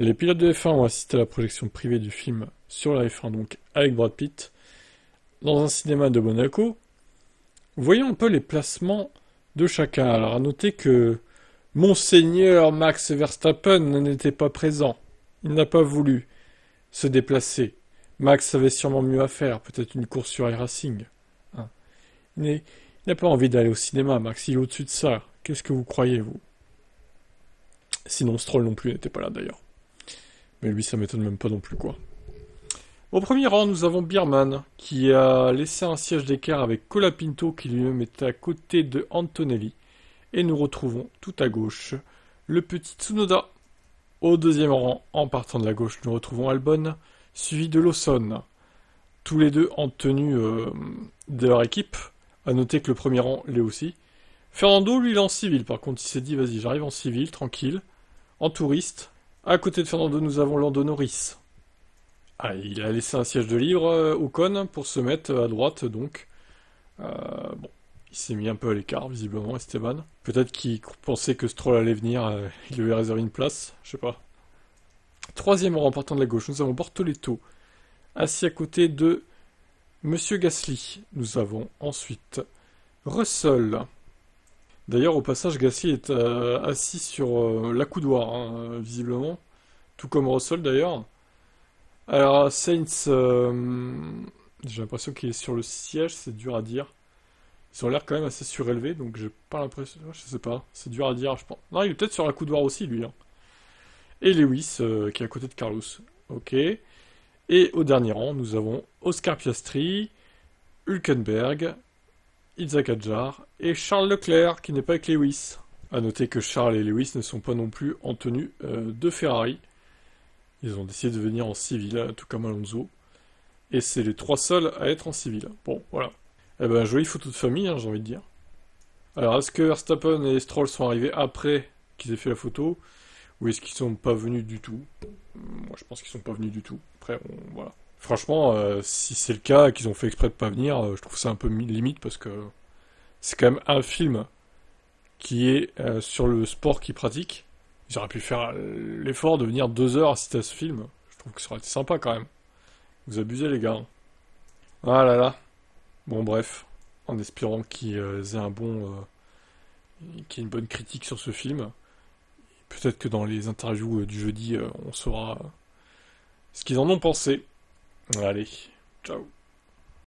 Les pilotes de F1 ont assisté à la projection privée du film sur la F1, donc avec Brad Pitt, dans un cinéma de Monaco. Voyons un peu les placements de chacun. Alors à noter que Monseigneur Max Verstappen n'était pas présent. Il n'a pas voulu se déplacer. Max avait sûrement mieux à faire, peut-être une course sur iRacing. Hein. Il n'a pas envie d'aller au cinéma, Max, il est au-dessus de ça. Qu'est-ce que vous croyez, vous? Sinon Stroll non plus n'était pas là d'ailleurs. Mais lui, ça m'étonne même pas non plus, quoi. Au premier rang, nous avons Bierman, qui a laissé un siège d'écart avec Colapinto, qui lui-même était à côté de Antonelli. Et nous retrouvons tout à gauche le petit Tsunoda. Au deuxième rang, en partant de la gauche, nous retrouvons Albon, suivi de Lawson. Tous les deux en tenue de leur équipe. À noter que le premier rang l'est aussi. Fernando, lui, il est en civil. Par contre, il s'est dit, vas-y, j'arrive en civil, tranquille, en touriste. À côté de Fernando, nous avons Lando Norris. Ah, il a laissé un siège de libre au Ocon pour se mettre à droite, donc. Bon, il s'est mis un peu à l'écart, visiblement, Esteban. Peut-être qu'il pensait que Stroll allait venir, il lui avait réservé une place, je sais pas. Troisième rang, partant de la gauche, nous avons Bortoletto, assis à côté de Monsieur Gasly. Nous avons ensuite Russell. D'ailleurs, au passage, Gasly est assis sur l'accoudoir, hein, visiblement. Tout comme Russell, d'ailleurs. Alors, Sainz, j'ai l'impression qu'il est sur le siège, c'est dur à dire. Ils ont l'air quand même assez surélevés, donc j'ai pas l'impression... Je sais pas, c'est dur à dire, je pense. Non, il est peut-être sur l'accoudoir aussi, lui. Hein. Et Lewis, qui est à côté de Carlos. Ok. Et au dernier rang, nous avons Oscar Piastri, Hülkenberg, Isaac Hadjar et Charles Leclerc, qui n'est pas avec Lewis. A noter que Charles et Lewis ne sont pas non plus en tenue de Ferrari. Ils ont décidé de venir en civil, tout comme Alonso. Et c'est les trois seuls à être en civil. Bon, voilà. Eh ben, jolie photo de famille, hein, j'ai envie de dire. Alors, est-ce que Verstappen et Stroll sont arrivés après qu'ils aient fait la photo? Ou est-ce qu'ils sont pas venus du tout? Moi, je pense qu'ils sont pas venus du tout. Après, voilà. Franchement, si c'est le cas et qu'ils ont fait exprès de pas venir, je trouve ça un peu limite parce que c'est quand même un film qui est sur le sport qu'ils pratiquent. Ils auraient pu faire l'effort de venir 2 heures assister à ce film. Je trouve que ça aurait été sympa quand même. Vous abusez les gars. Ah là là. Bon bref, en espérant qu'ils aient qu'il y ait une bonne critique sur ce film. Peut-être que dans les interviews du jeudi, on saura ce qu'ils en ont pensé. Allez, ciao.